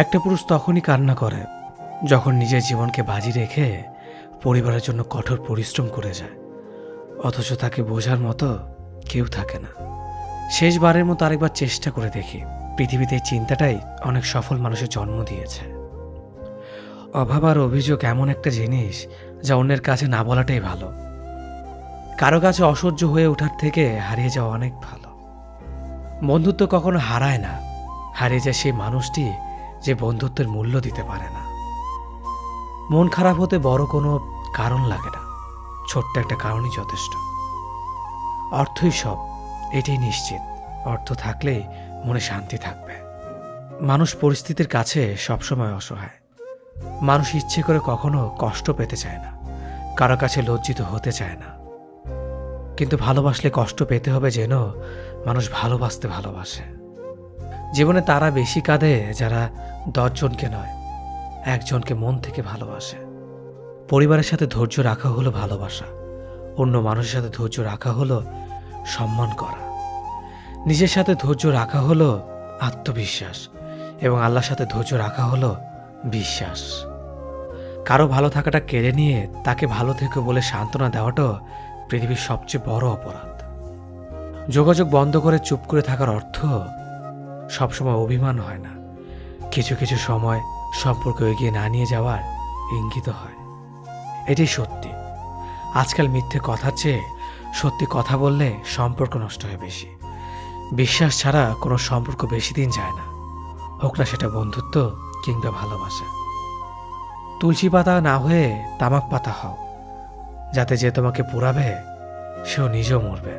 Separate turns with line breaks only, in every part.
একটা পুরুষ তখনই কান্না করে যখন নিজের জীবনকে বাজি রেখে পরিবারের জন্য কঠোর পরিশ্রম করে যায়, অথচ তাকে বোঝার মতো কেউ থাকে না। শেষবারের মতো আরেকবার চেষ্টা করে দেখি। পৃথিবীতে এই চিন্তাটাই অনেক সফল মানুষের জন্ম দিয়েছে। অভাব আর অভিযোগ এমন একটা জিনিস যা অন্যের কাছে না বলাটাই ভালো। কারো কাছে অসহ্য হয়ে ওঠার থেকে হারিয়ে যাওয়া অনেক ভালো। বন্ধুত্ব কখনো হারায় না, হারিয়ে যায় সেই মানুষটি যে বন্ধুত্বের মূল্য দিতে পারে না। মন খারাপ হতে বড় কোনো কারণ লাগে না, ছোট্ট একটা কারণই যথেষ্ট। অর্থই সব, এটাই নিশ্চিত। অর্থ থাকলেই মনে শান্তি থাকবে। মানুষ পরিস্থিতির কাছে সবসময় অসহায়। মানুষ ইচ্ছে করে কখনো কষ্ট পেতে চায় না, কারো কাছে লজ্জিত হতে চায় না। কিন্তু ভালোবাসলে কষ্ট পেতে হবে যেন মানুষ ভালোবাসতে ভালোবাসে। জীবনে তারা বেশি কাঁদে যারা 10 জনকে নয়, একজনকে মন থেকে ভালোবাসে। পরিবারের সাথে ধৈর্য রাখা হলো ভালোবাসা, অন্য মানুষের সাথে ধৈর্য রাখা হলো সম্মান করা, নিজের সাথে ধৈর্য রাখা হলো আত্মবিশ্বাস, এবং আল্লাহর সাথে ধৈর্য রাখা হলো বিশ্বাস। কারো ভালো থাকাটা কেড়ে নিয়ে তাকে ভালো থেকো বলে সান্ত্বনা দেওয়াটাও পৃথিবীর সবচেয়ে বড় অপরাধ। যোগাযোগ বন্ধ করে চুপ করে থাকার অর্থ সবসময় অভিমান হয় না, কিছু কিছু সময় সম্পর্ক এগিয়ে না নিয়ে যাওয়ার ইঙ্গিত হয়। এটাই সত্যি। আজকাল মিথ্যে কথার চেয়ে সত্যি কথা বললে সম্পর্ক নষ্ট হয় বেশি। বিশ্বাস ছাড়া কোনো সম্পর্ক বেশি দিন যায় না, হোক না সেটা বন্ধুত্ব কিংবা ভালোবাসা। তুলসী পাতা না হয়ে তামাক পাতা হও, যাতে যে তোমাকে পোড়াবে সেও নিজেও মরবে।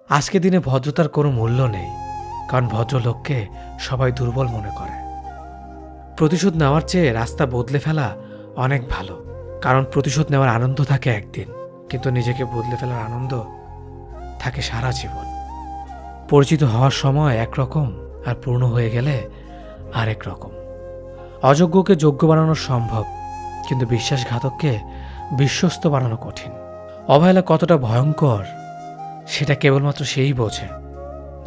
আজকে দিনে ভদ্রতার কোনো মূল্য নেই, কারণ ভদ্রলোককে সবাই দুর্বল মনে করে। প্রতিশোধ নেওয়ার চেয়ে রাস্তা বদলে ফেলা অনেক ভালো, কারণ প্রতিশোধ নেওয়ার আনন্দ থাকে একদিন, কিন্তু নিজেকে বদলে ফেলার আনন্দ থাকে সারা জীবন। পরিচিত হওয়ার সময় একরকম, আর পূর্ণ হয়ে গেলে আরেক রকম। অযোগ্যকে যোগ্য বানানো সম্ভব, কিন্তু বিশ্বাসঘাতককে বিশ্বস্ত বানানো কঠিন। অবহেলা কতটা ভয়ঙ্কর সেটা কেবলমাত্র সেই বোঝে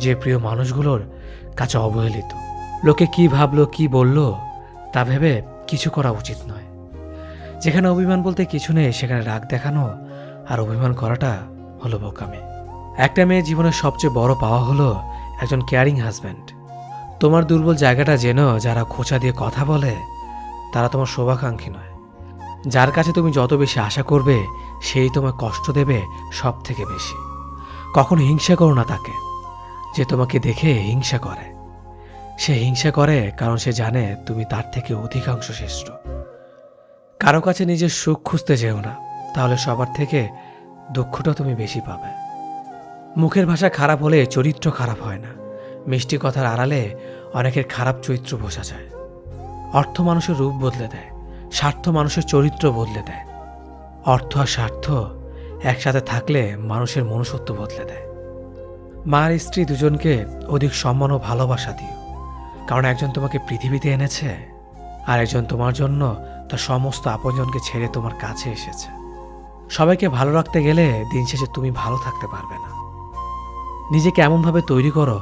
যে প্রিয় মানুষগুলোর কাছে অবহেলিত। লোকে কি ভাবলো কি বলল তা ভেবে কিছু করা উচিত নয়। যেখানে অভিমান বলতে কিছু নেই সেখানে রাগ দেখানো আর অভিমান করাটা হলো বোকামি। একটা মেয়ের জীবনের সবচেয়ে বড় পাওয়া হলো একজন কেয়ারিং হাজব্যান্ড। তোমার দুর্বল জায়গাটা যেন যারা খোঁচা দিয়ে কথা বলে তারা তোমার শুভাকাঙ্ক্ষী নয়। যার কাছে তুমি যত বেশি আশা করবে সেই তোমায় কষ্ট দেবে সব থেকে বেশি। কখনো হিংসা করো না তাকে যে তোমাকে দেখে হিংসা করে। সে হিংসা করে কারণ সে জানে তুমি তার থেকে অধিকাংশ শ্রেষ্ঠ। কারো কাছে নিজের সুখ খুঁজতে যেও না, তাহলে সবার থেকে দুঃখটা তুমি বেশি পাবে। মুখের ভাষা খারাপ হলে চরিত্র খারাপ হয় না। মিষ্টি কথার আড়ালে অনেকের খারাপ চরিত্র বোঝা যায়। অর্থ মানুষের রূপ বদলে দেয়, স্বার্থ মানুষের চরিত্র বদলে দেয়। অর্থ আর স্বার্থ একসাথে থাকলে মানুষের মনুষ্যত্ব বদলে দেয়। মা আর স্ত্রী দুজনকে অধিক সম্মান ও ভালোবাসা দিও, কারণ একজন তোমাকে পৃথিবীতে এনেছে আর একজন তোমার জন্য তার সমস্ত আপনজনকে ছেড়ে তোমার কাছে এসেছে। সবাইকে ভালো রাখতে গেলে দিন শেষে তুমি ভালো থাকতে পারবে না। নিজেকে এমনভাবে তৈরি করো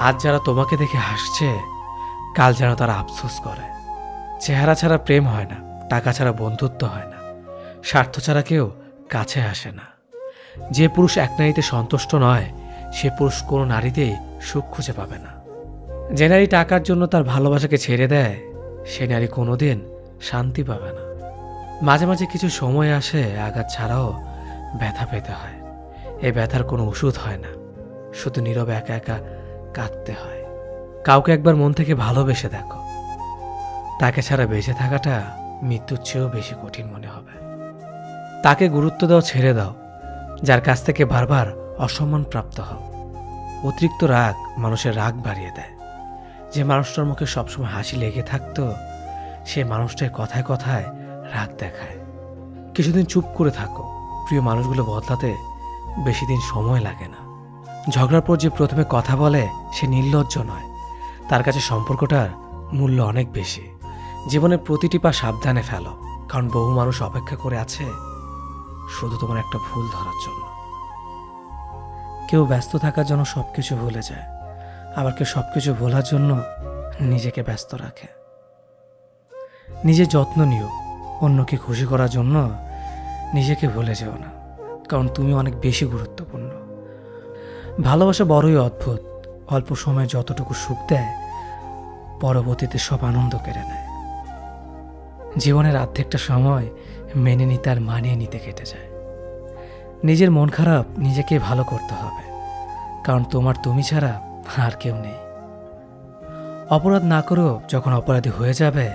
আজ যারা তোমাকে দেখে হাসছে কাল যেন তারা আফসোস করে। চেহারা ছাড়া প্রেম হয় না, টাকা ছাড়া বন্ধুত্ব হয় না, স্বার্থ ছাড়া কেউ কাছে আসে না। যে পুরুষ এক নারীতে সন্তুষ্ট নয় সে পুরুষ কোনো নারীতেই সুখ খুঁজে পাবে না। যে নারী টাকার জন্য তার ভালোবাসাকে ছেড়ে দেয় সে নারী কোনোদিন শান্তি পাবে না। মাঝে মাঝে কিছু সময় আসে আঘাত ছাড়াও ব্যথা পেতে হয়। এই ব্যথার কোনো ওষুধ হয় না, শুধু নীরবে একা একা কাঁদতে হয়। কাউকে একবার মন থেকে ভালোবেসে দেখো, তাকে ছাড়া বেঁচে থাকাটা মৃত্যুর চেয়েও বেশি কঠিন মনে হবে। তাকে গুরুত্ব দাও, ছেড়ে দাও যার কাছ থেকে বারবার অসম্মান প্রাপ্ত হও। অতিরিক্ত রাগ মানুষের রাগ বাড়িয়ে দেয়। যে মানুষটার মুখে সবসময় হাসি লেগে থাকতো সে মানুষটার কথায় কথায় রাগ দেখায়। কিছুদিন চুপ করে থাকো, প্রিয় মানুষগুলো বদলাতে বেশি দিন সময় লাগে না। ঝগড়ার পর যে প্রথমে কথা বলে সে নির্লজ্জ নয়, তার কাছে সম্পর্কটার মূল্য অনেক বেশি। জীবনের প্রতিটি পা সাবধানে ফেলো, কারণ বহু মানুষ অপেক্ষা করে আছে শুধু তোমার একটা ভুল ধরার জন্য। কেউ ব্যস্ত থাকার জন্য সবকিছু ভুলে যায়, আবার কেউ সবকিছু ভোলার জন্য নিজেকে ব্যস্ত রাখে। নিজের যত্ন নিও, অন্যকে খুশি করার জন্য নিজেকে ভুলে যেও না, কারণ তুমি অনেক বেশি গুরুত্বপূর্ণ। ভালোবাসা বড়ই অদ্ভুত, অল্প সময়ে যতটুকু সুখ দেয় পরবর্তীতে সব আনন্দ কেড়ে নেয়। জীবনের অর্ধেকটা সময় মেনে নিতে আর মানিয়ে নিতে কেটে যায়। নিজের মন খারাপ নিজেকে ভালো করতে হবে, কারণ তোমার তুমি ছাড়া আর কেউ নেই। অপরাধ না করেও যখন অপরাধী হয়ে যাবে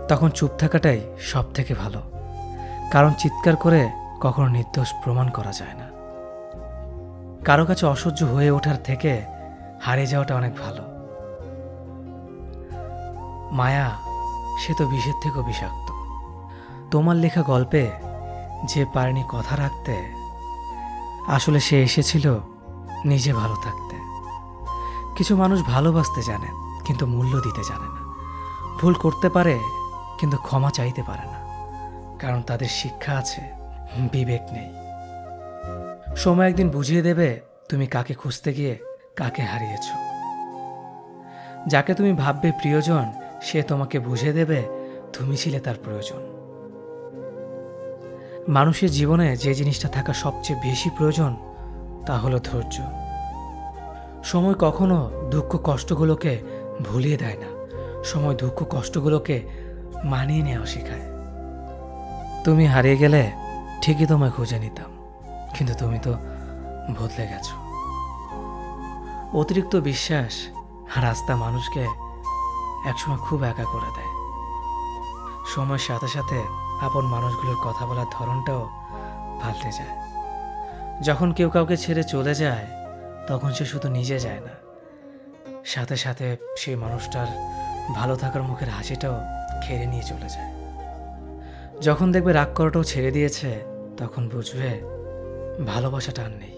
তখন চুপ থাকাটাই সব থেকে ভালো, কারণ চিৎকার করে কখনো নির্দোষ প্রমাণ করা যায় না। কারো কাছে অসহ্য হয়ে ওঠার থেকে হারিয়ে যাওয়াটা অনেক ভালো। মায়া সে তো বিষের থেকেও বিষাক্ত। তোমার লেখা গল্পে যে পারেনি কথা রাখতে, আসলে সে এসেছিল নিজে ভালো থাকতে। কিছু মানুষ ভালোবাসতে জানে কিন্তু মূল্য দিতে জানে না। ভুল করতে পারে কিন্তু ক্ষমা চাইতে পারে না, কারণ তাদের শিক্ষা আছে, বিবেক নেই। সময় একদিন বুঝিয়ে দেবে তুমি কাকে খুঁজতে গিয়ে কাকে হারিয়েছ। যাকে তুমি ভাববে প্রিয়জন, সে তোমাকে বুঝিয়ে দেবে তুমি ছিলে তার প্রয়োজন। মানুষের জীবনে যে জিনিসটা থাকা সবচেয়ে বেশি প্রয়োজন তা হলো ধৈর্য। সময় কখনো দুঃখ কষ্টগুলোকে ভুলিয়ে দেয় না, সময় দুঃখ কষ্টগুলোকে মানিয়ে নেওয়া শেখায়। তুমি হারিয়ে গেলে ঠিকই তোমায় খুঁজে নিতাম, কিন্তু তুমি তো বদলে গেছো। অতিরিক্ত বিশ্বাস আর আস্থা মানুষকে একসময় খুব একা করে দেয়। সময়ের সাথে সাথে আপন মানুষগুলোর কথা বলার ধরনটাও পাল্টে যায়। যখন কেউ কাউকে ছেড়ে চলে যায় তখন সে শুধু নিজে যায় না, সাথে সাথে সেই মানুষটার ভালো থাকার মুখের হাসিটাও কেড়ে নিয়ে চলে যায়। যখন দেখবে রাগ করাটাও ছেড়ে দিয়েছে তখন বুঝবে ভালোবাসাটা আর নেই।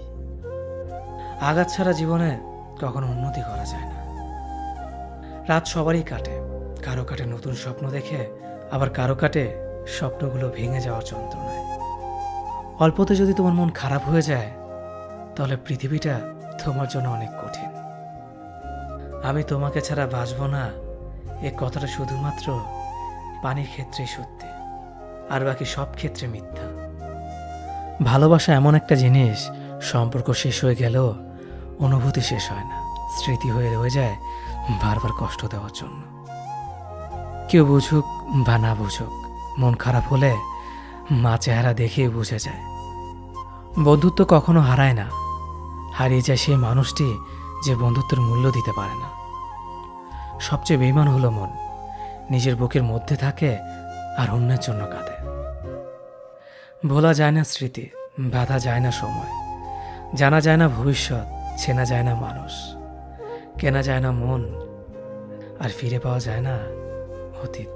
আঘাত ছাড়া জীবনে কখনো উন্নতি করা যায় না। রাত সবারই কাটে, কারো কাটে নতুন স্বপ্ন দেখে, আবার কারো কাটে স্বপ্নগুলো ভেঙে যাওয়ার যন্ত্রণায়। অল্পতে যদি তোমার মন খারাপ হয়ে যায় তাহলে পৃথিবীটা তোমার জন্য অনেক কঠিন। আমি তোমাকে ছাড়া বাঁচব না, এ কথাটা শুধুমাত্র পানির ক্ষেত্রেই সত্যি, আর বাকি সব ক্ষেত্রে মিথ্যা। ভালোবাসা এমন একটা জিনিস, সম্পর্ক শেষ হয়ে গেলেও অনুভূতি শেষ হয় না, স্মৃতি হয়ে রয়ে যায় বারবার কষ্ট দেওয়ার জন্য। কেউ বুঝুক বা না বুঝুক, মন খারাপ হলে মা চেহারা দেখেই বুঝে যায়। বন্ধুত্ব কখনো হারায় না, হারিয়ে যায় সেই মানুষটি যে বন্ধুত্বের মূল্য দিতে পারে না। সবচেয়ে বেঈমান হলো মন, নিজের বুকের মধ্যে থাকে আর অন্যের জন্য কাঁদে। ভোলা যায় না স্মৃতি, বাধা যায় না সময়, জানা যায় না ভবিষ্যৎ, চেনা যায় না মানুষ, কেনা যায় না মন, আর ফিরে পাওয়া যায় না অতীত।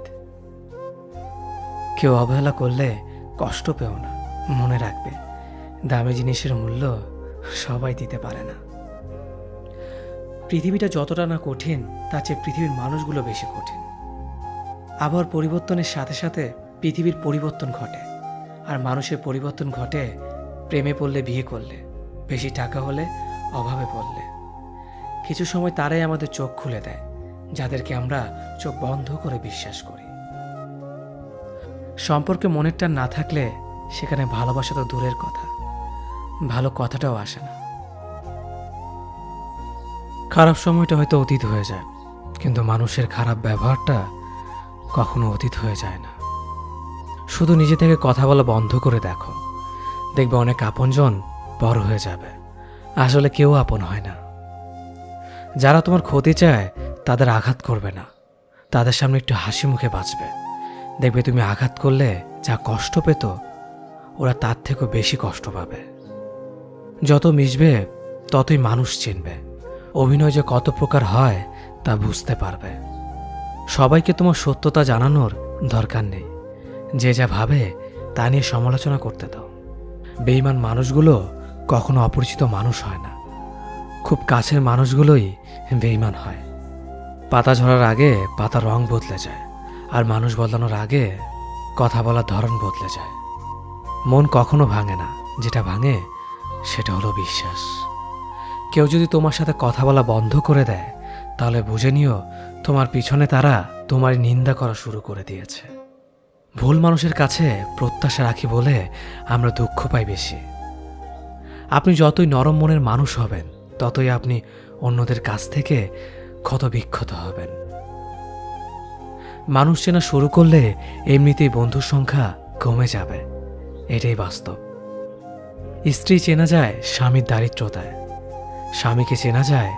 কেউ অবহেলা করলে কষ্ট পেও না, মনে রাখবে দামি জিনিসের মূল্য সবাই দিতে পারে না। পৃথিবীটা যতটা না কঠিন তার চেয়ে পৃথিবীর মানুষগুলো বেশি কঠিন। আবহাওয়ার পরিবর্তনের সাথে সাথে পৃথিবীর পরিবর্তন ঘটে, আর মানুষের পরিবর্তন ঘটে প্রেমে পড়লে, বিয়ে করলে, বেশি টাকা হলে, অভাবে পড়লে। কিছু সময় তারাই আমাদের চোখ খুলে দেয়, যাদেরকে আমরা চোখ বন্ধ করে বিশ্বাস করি। সম্পর্কে মনের টান না থাকলে সেখানে ভালোবাসা তো দূরের কথা, ভালো কথাটাও আসে না। খারাপ সময়টা হয়তো অতীত হয়ে যায়, কিন্তু মানুষের খারাপ ব্যবহারটা কখনো অতীত হয়ে যায় না। শুধু নিজে থেকে কথা বলা বন্ধ করে দেখো, দেখবে অনেক আপনজন বড় হয়ে যাবে। আসলে কেউ আপন হয় না। যারা তোমার ক্ষতি চায় তাদের আঘাত করবে না, তাদের সামনে একটু হাসি মুখে বাঁচবে। দেখবে তুমি আঘাত করলে যা কষ্ট পেত ওরা তার থেকেও বেশি কষ্ট পাবে। যত মিশবে ততই মানুষ চিনবে, অভিনয় যে কত প্রকার হয় তা বুঝতে পারবে। সবাইকে তোমার সত্যতা জানানোর দরকার নেই, যে যা ভাবে তা নিয়ে সমালোচনা করতে দাও। বেঈমান মানুষগুলো কখনো অপরিচিত মানুষ হয় না, খুব কাছের মানুষগুলোই বেঈমান হয়। পাতা ঝরার আগে পাতার রং বদলে যায়, আর মানুষ বদলানোর আগে কথা বলার ধরন বদলে যায়। মন কখনো ভাঙে না, যেটা ভাঙে সেটা হলো বিশ্বাস। কেউ যদি তোমার সাথে কথা বলা বন্ধ করে দেয় তাহলে বুঝে নিও তোমার পিছনে তারা তোমার নিন্দা করা শুরু করে দিয়েছে। ভুল মানুষের কাছে প্রত্যাশা রাখি বলে আমরা দুঃখ পাই বেশি। আপনি যতই নরম মনের মানুষ হবেন, ততই আপনি অন্যদের কাছ থেকে ক্ষতবিক্ষত হবেন। মানুষ চেনা শুরু করলে এমনিতেই বন্ধুর সংখ্যা কমে যাবে, এটাই বাস্তব। স্ত্রী চেনা যায় স্বামীর দারিদ্রতায়, স্বামীকে চেনা যায়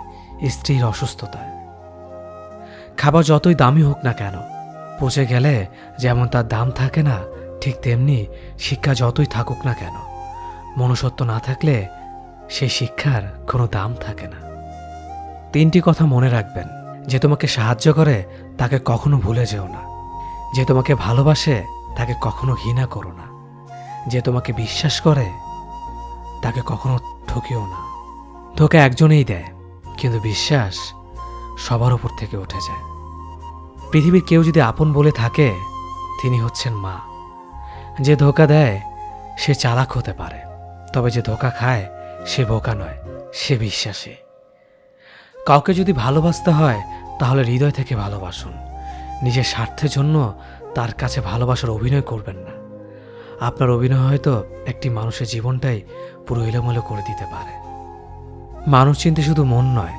স্ত্রীর অসুস্থতায়। খাবার যতই দামি হোক না কেন, পচে গেলে যেমন তার দাম থাকে না, ঠিক তেমনি শিক্ষা যতই থাকুক না কেন, মনুষ্যত্ব না থাকলে সেই শিক্ষার কোনো দাম থাকে না। 3টি কথা মনে রাখবেন। যে তোমাকে সাহায্য করে তাকে কখনো ভুলে যেও না। যে তোমাকে ভালোবাসে তাকে কখনো ঘৃণা করো না। যে তোমাকে বিশ্বাস করে তাকে কখনো ঠকিও না। ধোঁকা একজনেই দেয়, কিন্তু বিশ্বাস সবার উপর থেকে উঠে যায়। পৃথিবীর কেউ যদি আপন বলে থাকে, তিনি হচ্ছেন মা। যে ধোঁকা দেয় সে চালাক হতে পারে, তবে যে ধোঁকা খায় সে বোকা নয়, সে বিশ্বাসী। কাউকে যদি ভালোবাসতে হয় তাহলে হৃদয় থেকে ভালোবাসুন। নিজের স্বার্থের জন্য তার কাছে ভালোবাসার অভিনয় করবেন না। আপনার অভিনয় হয়তো একটি মানুষের জীবনটাই পুরো এলোমেলো করে দিতে পারে। মানুষ চিনতে শুধু মন নয়,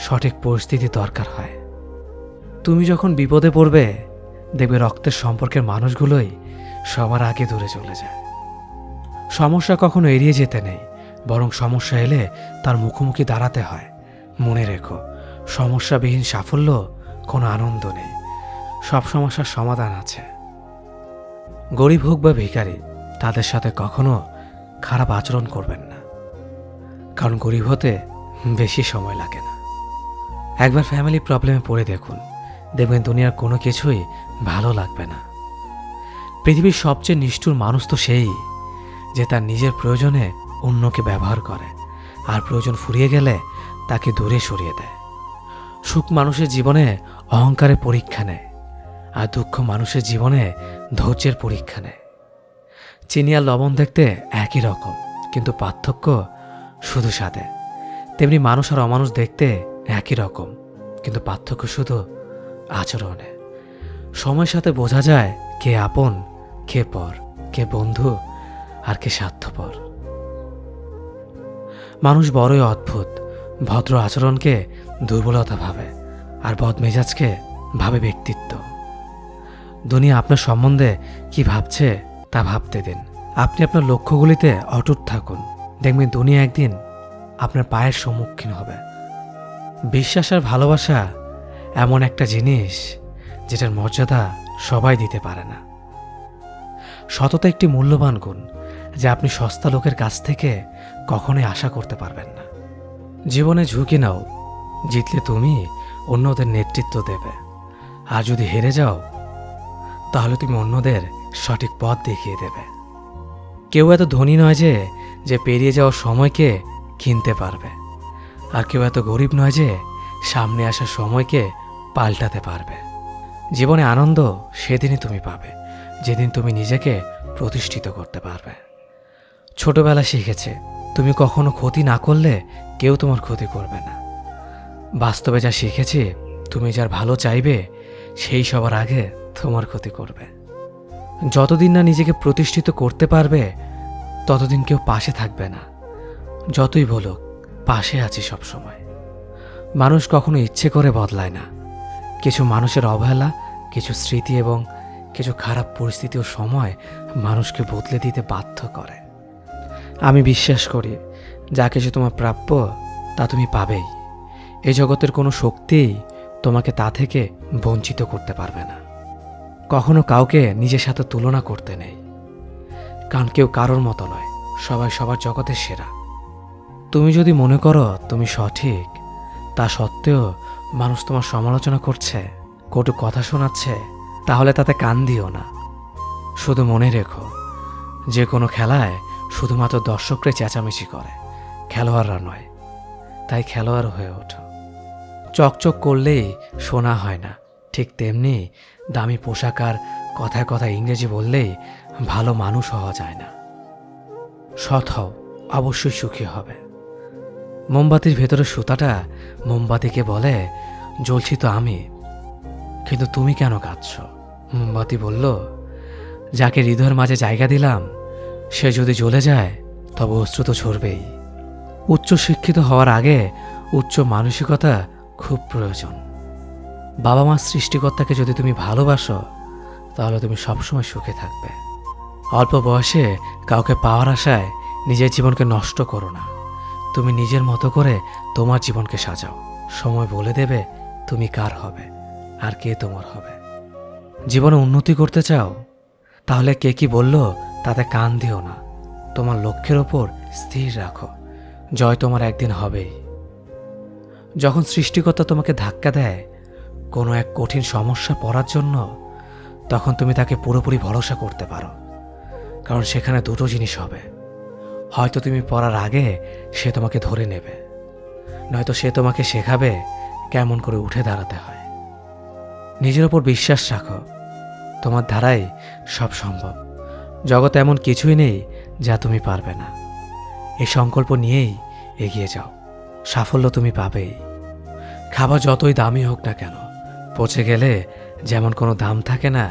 সঠিক পরিস্থিতি দরকার হয়। তুমি যখন বিপদে পড়বে, দেখবে রক্তের সম্পর্কের মানুষগুলোই সবার আগে দূরে চলে যায়। সমস্যা কখনো এড়িয়ে যেতে নেই, বরং সমস্যা এলে তার মুখোমুখি দাঁড়াতে হয়। মনে রেখো, সমস্যাবিহীন সাফল্য কোনো আনন্দ নেই। সব সমস্যার সমাধান আছে। গরিব হোক বা ভিখারি, তাদের সাথে কখনো খারাপ আচরণ করবেন না, কারণ গরিব হতে বেশি সময় লাগে না। একবার ফ্যামিলি প্রবলেমে পড়ে দেখুন, দেখবেন দুনিয়ার কোনো কিছুই ভালো লাগবে না। পৃথিবীর সবচেয়ে নিষ্ঠুর মানুষ তো সেই, যে তার নিজের প্রয়োজনে অন্যকে ব্যবহার করে, আর প্রয়োজন ফুরিয়ে গেলে তাকে দূরে সরিয়ে দেয়। সুখ মানুষের জীবনে অহংকারের পরীক্ষা নেয়, আর দুঃখ মানুষের জীবনে ধৈর্যের পরীক্ষা নেয়। চিনি আর লবণ দেখতে একই রকম, কিন্তু পার্থক্য শুধু স্বাদে। তেমনি মানুষ আর অমানুষ দেখতে একই রকম, কিন্তু পার্থক্য শুধু আচরণে। সময়ের সাথে বোঝা যায় কে আপন, কে পর, কে বন্ধু আর কে স্বার্থপর। মানুষ বড়ই অদ্ভুত। ভদ্র আচরণকে দুর্বলতা ভাবে, আর বদমেজাজকে ভাবে ব্যক্তিত্ব। দুনিয়া আপনার সম্বন্ধে কি ভাবছে তা ভাবতে দিন। আপনি আপনার লক্ষ্যগুলিতে অটুট থাকুন, দেখবেন দুনিয়া একদিন আপনার পায়ের সম্মুখীন হবে। বিশ্বাস আর ভালোবাসা এমন একটা জিনিস যেটার মর্যাদা সবাই দিতে পারে না। সততা একটি মূল্যবান গুণ, যা আপনি সস্তা লোকের কাছ থেকে কখনোই আশা করতে পারবেন না। জীবনে ঝুঁকি নাও, জিতলে তুমি অন্যদের নেতৃত্ব দেবে, আর যদি হেরে যাও তাহলে তুমি অন্যদের সঠিক পথ দেখিয়ে দেবে। কেউ এত ধনী নয় যে পেরিয়ে যাওয়ার সময়কে কিনতে পারবে, আর কেউ এত গরিব নয় যে সামনে আসা সময়কে পাল্টাতে পারবে। জীবনে আনন্দ সেদিনই তুমি পাবে, যেদিন তুমি নিজেকে প্রতিষ্ঠিত করতে পারবে। ছোটবেলা শিখেছে, তুমি কখনো ক্ষতি না করলে কেউ তোমার ক্ষতি করবে না। বাস্তবে যা শিখেছি, তুমি যার ভালো চাইবে সেই সবার আগে তোমার ক্ষতি করবে। যতদিন না নিজেকে প্রতিষ্ঠিত করতে পারবে, ততদিন কেউ পাশে থাকবে না। যতই বলুক, পাশে আছি সব সময়। মানুষ কখনো ইচ্ছে করে বদলায় না। কিছু মানুষের অবহেলা, কিছু স্মৃতি এবং কিছু খারাপ পরিস্থিতি ও সময় মানুষকে বদলে দিতে বাধ্য করে। আমি বিশ্বাস করি, যা কিছু তোমার প্রাপ্য তা তুমি পাবেই। এই জগতের কোনো শক্তিই তোমাকে তা থেকে বঞ্চিত করতে পারবে না। কখনো কাউকে নিজের সাথে তুলনা করতে নেই, কারণ কেউ কারোর মতো নয়, সবাই সবার জগতের সেরা। তুমি যদি মনে করো তুমি সঠিক, তা সত্ত্বেও মানুষ তোমার সমালোচনা করছে, কটু কথা শোনাচ্ছে, তাহলে তাতে কান দিও না। শুধু মনে রেখো, যে কোনো খেলায় শুধুমাত্র দর্শকরা চেঁচামেচি করে, খেলোয়াড়রা নয়। তাই খেলোয়াড় হয়ে ওঠো। চকচক করলেই শোনা হয় না, ঠিক তেমনি দামি পোশাক আর কথায় কথায় ইংরেজি বললেই ভালো মানুষ হওয়া যায় না। সৎ হও, অবশ্যই সুখী হবে। মোমবাতির ভেতরে সুতাটা মোমবাতিকে বলে, জ্বলছি তো আমি, কিন্তু তুমি কেন কাঁদছ? মোমবাতি বলল, যাকে হৃদয়ের মাঝে জায়গা দিলাম সে যদি জ্বলে যায় তবে অশ্রু তো ঝরবেই। উচ্চ শিক্ষিত হওয়ার আগে উচ্চ মানসিকতা খুব প্রয়োজন। বাবা মার সৃষ্টিকর্তাকে যদি তুমি ভালোবাসো তাহলে তুমি সবসময় সুখে থাকবে। অল্প বয়সে কাউকে পাওয়ার আশায় নিজের জীবনকে নষ্ট করো না। তুমি নিজের মতো করে তোমার জীবনকে সাজাও। সময় বলে দেবে তুমি কার হবে আর কে তোমার হবে। জীবনে উন্নতি করতে চাও? তাহলে কে কি বলল তাতে কান দিও না। তোমার লক্ষ্যের ওপর স্থির রাখো, জয় তোমার একদিন হবেই। যখন সৃষ্টিকর্তা তোমাকে ধাক্কা দেয় কোনো এক কঠিন সমস্যা পড়ার জন্য, তখন তুমি তাকে পুরোপুরি ভরসা করতে পারো। কারণ সেখানে দুটো জিনিস হবে, হয়তো তুমি পড়ার আগে সে তোমাকে ধরে নেবে, নয়তো সে তোমাকে শেখাবে কেমন করে উঠে দাঁড়াতে হয়। নিজের ওপর বিশ্বাস রাখো, তোমার দ্বারাই সব সম্ভব। জগতে এমন কিছুই নেই যা তুমি পারবে না। এই সংকল্প নিয়েই এগিয়ে যাও, সাফল্য তুমি পাবেই। খাবার যতই দামি হোক না কেন, পচে গেলে যেমন কোনো দাম থাকে না,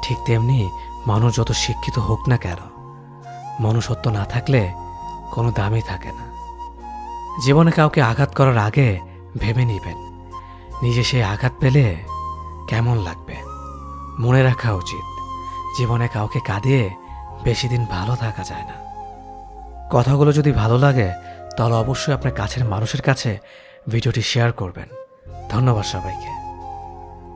ঠিক তেমনি মানুষ যত শিক্ষিত হোক না কেন, মনুষ্যত্ব না থাকলে কোনো দামই থাকে না। জীবনে কাউকে আঘাত করার আগে ভেবে নিবেন নিজে সেই আঘাত পেলে কেমন লাগবে। মনে রাখা উচিত, জীবনে কাউকে কাঁদিয়ে বেশি দিন ভালো থাকা যায় না। কথাগুলো যদি ভালো লাগে তাহলে অবশ্যই আপনার কাছের মানুষের কাছে ভিডিওটি শেয়ার করবেন। ধন্যবাদ সবাইকে।